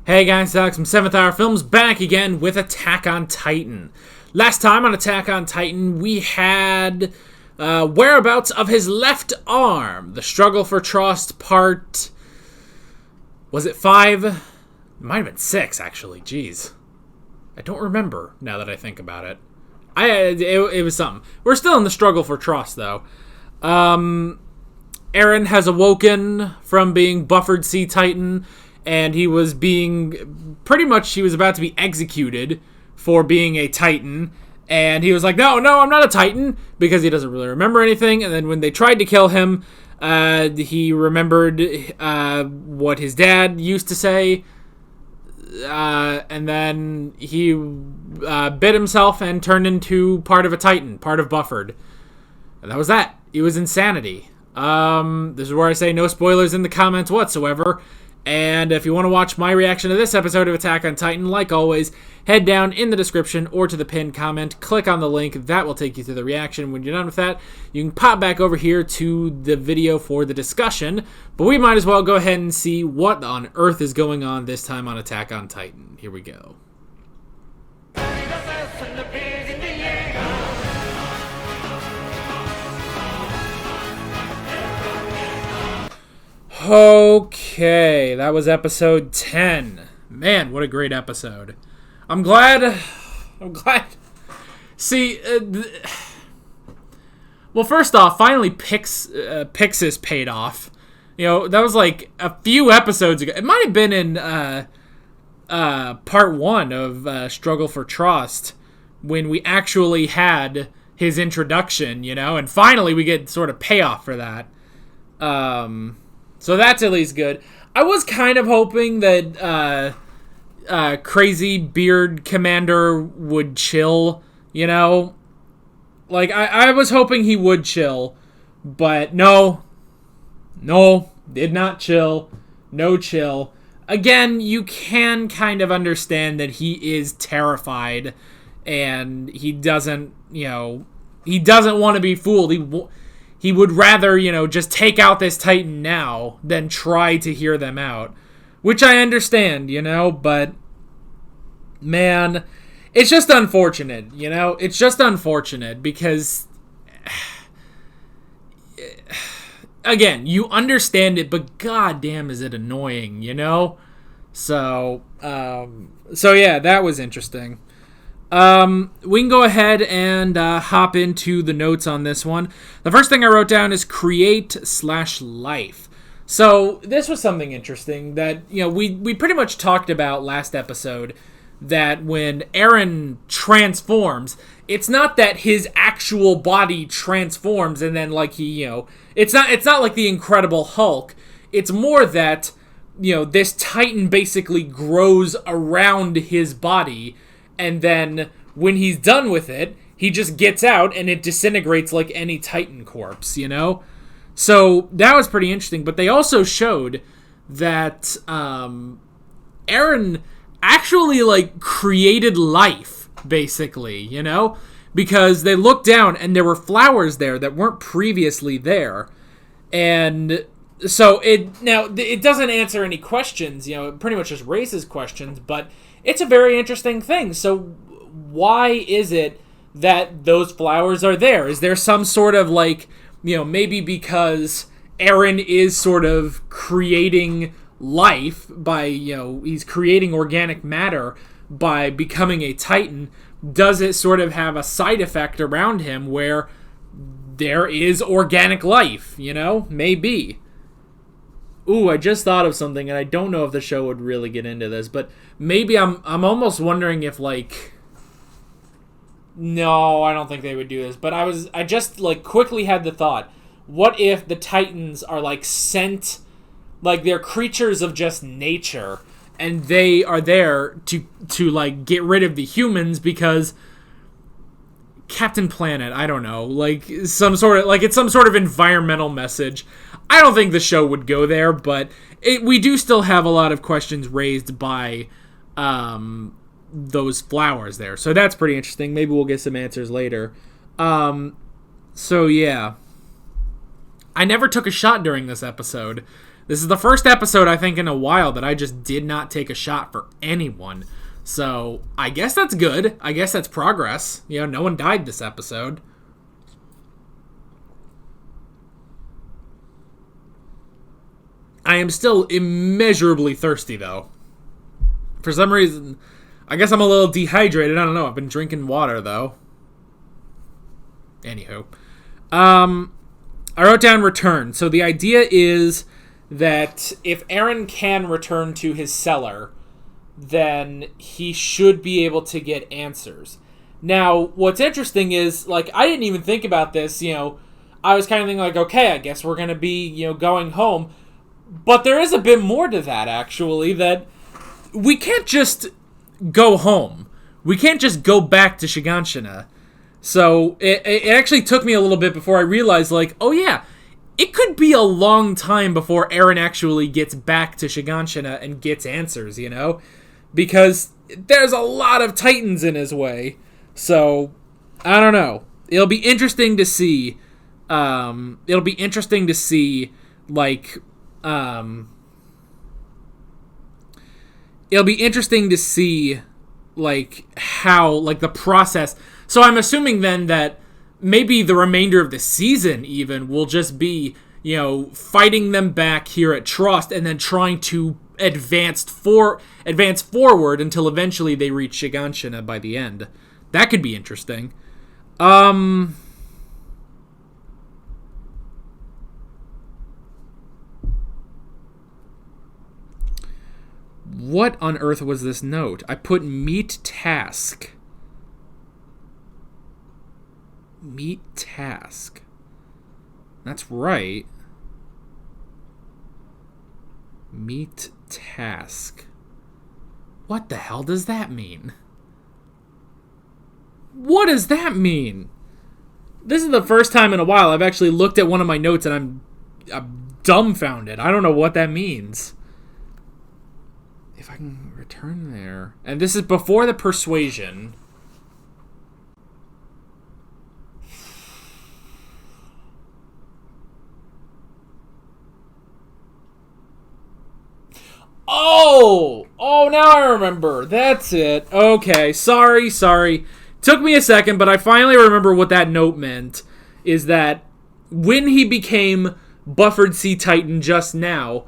Hey guys, Alex from 7th Hour Films back again with Attack on Titan. Last time on Attack on Titan, we had whereabouts of his left arm. The struggle for Trost part... Was it 5? It might have been 6, actually. Jeez. I don't remember now that I think about it. It was something. We're still in the struggle for Trost, though. Eren has awoken from being buffered Sea Titan, and he was about to be executed for being a Titan. And he was like, no, I'm not a Titan, because he doesn't really remember anything. And then when they tried to kill him, he remembered what his dad used to say. And then he bit himself and turned into part of a Titan, part of Buffered. And that was that. It was insanity. This is where I say no spoilers in the comments whatsoever. And if you want to watch my reaction to this episode of Attack on Titan, like always, head down in the description or to the pinned comment, click on the link, that will take you to the reaction. When you're done with that, you can pop back over here to the video for the discussion, but we might as well go ahead and see what on earth is going on this time on Attack on Titan. Here we go. Okay, that was episode 10. Man, what a great episode. I'm glad. See, well, first off, finally Pixis paid off. You know, that was like a few episodes ago. It might have been in part 1 of Struggle for Trost when we actually had his introduction, you know, and finally we get sort of payoff for that. So that's at least good. I was kind of hoping that Crazy Beard Commander would chill, you know? Like, I was hoping he would chill, but no, did not chill. No chill. Again, you can kind of understand that he is terrified, and he doesn't, he doesn't want to be fooled. He would rather, just take out this Titan now than try to hear them out. Which I understand, but... Man, it's just unfortunate, It's just unfortunate because... Again, you understand it, but goddamn is it annoying, So yeah, that was interesting. We can go ahead and hop into the notes on this one. The first thing I wrote down is create/life. So this was something interesting that, we pretty much talked about last episode, that when Eren transforms, it's not that his actual body transforms and then like he, it's not like the Incredible Hulk. It's more that, this Titan basically grows around his body. And then, when he's done with it, he just gets out and it disintegrates like any Titan corpse, So, that was pretty interesting. But they also showed that Eren actually, created life, basically, Because they looked down and there were flowers there that weren't previously there. And so, it doesn't answer any questions, it pretty much just raises questions, but... It's a very interesting thing. So why is it that those flowers are there? Is there some sort of maybe because Eren is sort of creating life by, he's creating organic matter by becoming a Titan. Does it sort of have a side effect around him where there is organic life, Maybe. Ooh, I just thought of something, and I don't know if the show would really get into this, but maybe I'm almost wondering if, no, I don't think they would do this, but I just, quickly had the thought, what if the Titans are, sent, they're creatures of just nature, and they are there to get rid of the humans because... Captain Planet, I don't know, it's some sort of environmental message. I don't think the show would go there, but we do still have a lot of questions raised by those flowers there. So that's pretty interesting. Maybe we'll get some answers later. So yeah. I never took a shot during this episode. This is the first episode, I think, in a while that I just did not take a shot for anyone. So, I guess that's good. I guess that's progress. You know, no one died this episode. I am still immeasurably thirsty, though. For some reason, I guess I'm a little dehydrated. I don't know. I've been drinking water, though. Anywho. I wrote down return. So the idea is that if Aaron can return to his cellar, then he should be able to get answers. Now, what's interesting is, like, I didn't even think about this, you know. I was kind of thinking, like, okay, I guess we're going to be, you know, going home. But there is a bit more to that, actually, that we can't just go home. We can't just go back to Shiganshina. So it actually took me a little bit before I realized, like, oh yeah, it could be a long time before Eren actually gets back to Shiganshina and gets answers, you know? Because there's a lot of Titans in his way. So, I don't know. It'll be interesting to see. Like, it'll be interesting to see, like, how, like, the process. So I'm assuming then that maybe the remainder of the season even will just be, you know, fighting them back here at Trost and then trying to advance forward until eventually they reach Shiganshina by the end. That could be interesting. What on earth was this note? I put meet task. Meet task. That's right. Meet task. What the hell does that mean? What does that mean? This is the first time in a while I've actually looked at one of my notes and I'm dumbfounded. I don't know what that means. If I can return there. And this is before the persuasion. Oh, now I remember. That's it. Okay, sorry. Took me a second, but I finally remember what that note meant. Is that when he became Buffered Sea Titan just now,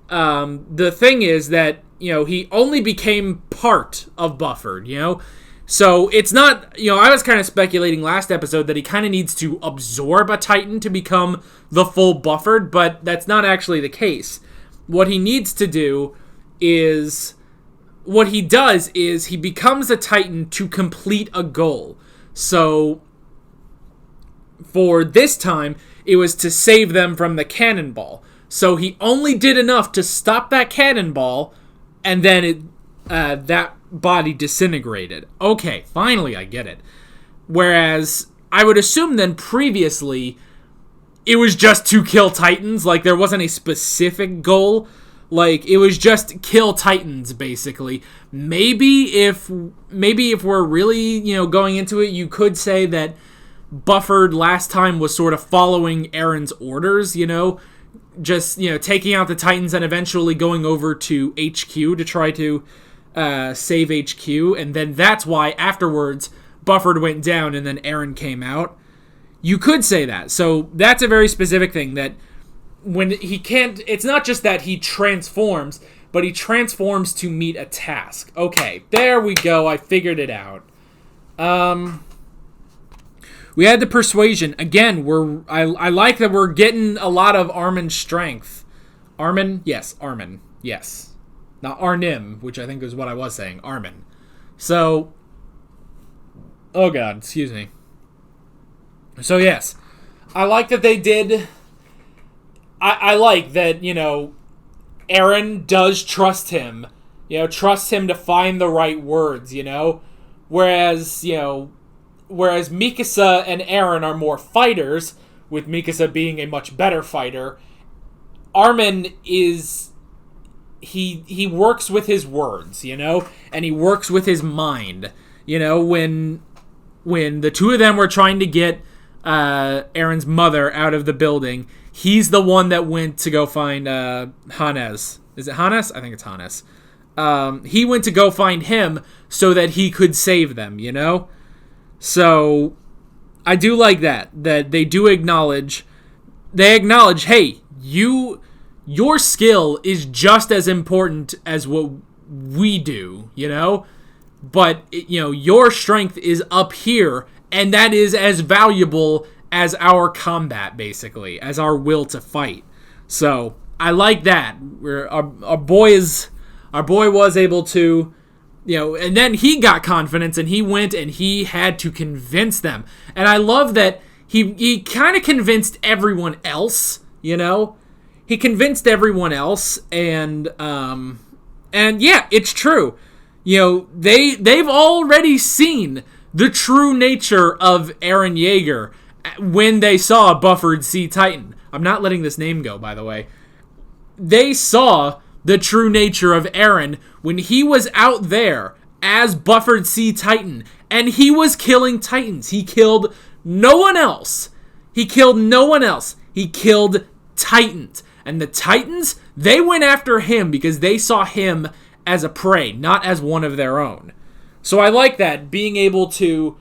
the thing is that, you know, he only became part of Buffered, you know? So it's not, you know, I was kind of speculating last episode that he kind of needs to absorb a Titan to become the full Buffered, but that's not actually the case. What he needs to do is, what he does is he becomes a Titan to complete a goal. So for this time, it was to save them from the cannonball. So he only did enough to stop that cannonball, and then that body disintegrated. Okay, finally I get it. Whereas I would assume then previously it was just to kill Titans, like there wasn't a specific goal. Like, it was just kill Titans, basically. Maybe if we're really, you know, going into it, you could say that Buffered last time was sort of following Eren's orders, you know? Just, you know, taking out the Titans and eventually going over to HQ to try to save HQ. And then that's why afterwards Buffered went down and then Eren came out. You could say that. So that's a very specific thing, that when he can't, it's not just that he transforms, but he transforms to meet a task. Okay, there we go. I figured it out. We had the persuasion. Again, I like that we're getting a lot of Armin's strength. Armin? Yes, Armin. Yes. Not Arnim, which I think is what I was saying. Armin. So, oh god, excuse me. So yes, I like that they did. I like that, you know, Eren does trust him. You know, trusts him to find the right words, you know? Whereas Mikasa and Eren are more fighters, with Mikasa being a much better fighter, Armin is... He works with his words, you know? And he works with his mind. You know, when the two of them were trying to get Eren's mother out of the building, he's the one that went to go find Hannes. Is it Hannes? I think it's Hannes. He went to go find him so that he could save them, you know? So I do like that they do acknowledge, hey, your skill is just as important as what we do, you know? But, your strength is up here, and that is as valuable as our combat, basically, as our will to fight. So I like that. Our boy was able to, and then he got confidence, and he went and he had to convince them. And I love that he kind of convinced everyone else, He convinced everyone else, and yeah, it's true. They've already seen the true nature of Eren Yeager when they saw a buffered Sea Titan. I'm not letting this name go, by the way. They saw the true nature of Eren when he was out there as buffered Sea Titan, and he was killing Titans. He killed no one else. He killed Titans. And the Titans, they went after him because they saw him as a prey, not as one of their own. So I like that, being able to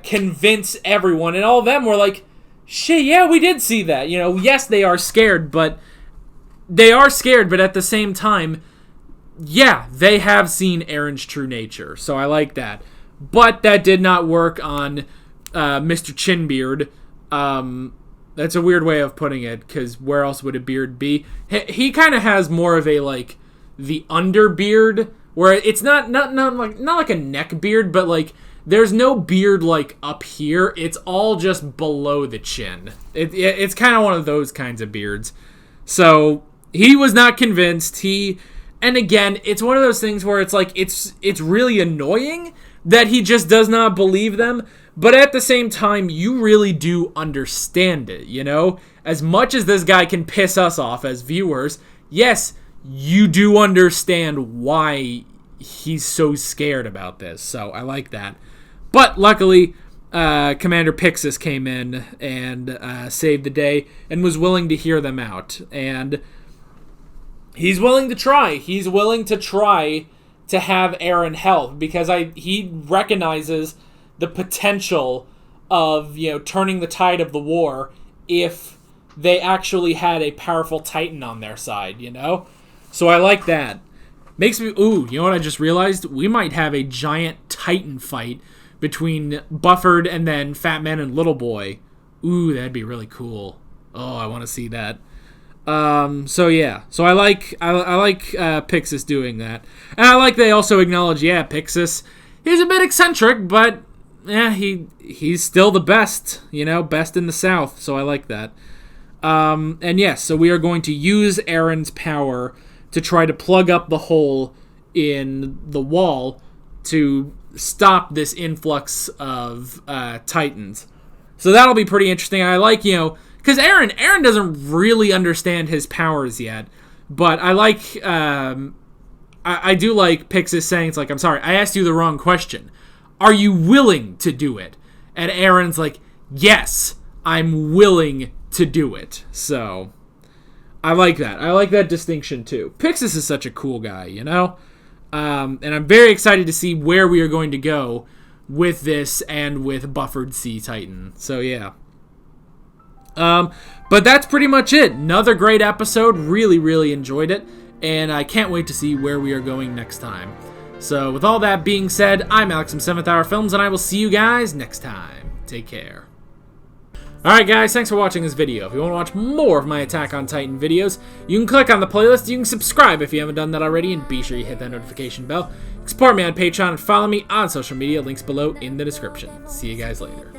convince everyone, and all of them were like, shit, yeah, we did see that. Yes, they are scared, but at the same time, yeah, they have seen Eren's true nature. So I like that. But that did not work on Mr. Chinbeard. That's a weird way of putting it, because where else would a beard be? He kind of has more of a, like, the underbeard, where it's not like a neck beard, but, like, there's no beard, like, up here. It's all just below the chin. It's kind of one of those kinds of beards. So he was not convinced. And again, it's one of those things where it's like, it's really annoying that he just does not believe them. But at the same time, you really do understand it, As much as this guy can piss us off as viewers, yes, you do understand why he's so scared about this. So I like that. But luckily, Commander Pixis came in and saved the day and was willing to hear them out. And he's willing to try. He's willing to try to have Eren help because he recognizes the potential of, turning the tide of the war if they actually had a powerful Titan on their side, So I like that. Makes me, you know what I just realized? We might have a giant Titan fight between Buffered and then Fat Man and Little Boy. Ooh, that'd be really cool. Oh, I want to see that. So yeah. So I like Pixis doing that. And I like they also acknowledge, yeah, Pixis, he's a bit eccentric, but yeah, he's still the best, best in the South. So I like that. And yes, so we are going to use Eren's power to try to plug up the hole in the wall to stop this influx of Titans. So that'll be pretty interesting. I like, because Eren doesn't really understand his powers yet, but I like, I do like Pixis saying, it's like, I'm sorry, I asked you the wrong question. Are you willing to do it? And Eren's like, yes, I'm willing to do it. So I like that. I like that distinction too. Pixis is such a cool guy, and I'm very excited to see where we are going to go with this and with Buffered Sea Titan. So yeah. But that's pretty much it. Another great episode. Really, really enjoyed it. And I can't wait to see where we are going next time. So with all that being said, I'm Alex from 7th Hour Films, and I will see you guys next time. Take care. Alright guys, thanks for watching this video. If you want to watch more of my Attack on Titan videos, you can click on the playlist, you can subscribe if you haven't done that already, and be sure you hit that notification bell. You can support me on Patreon and follow me on social media, links below in the description. See you guys later.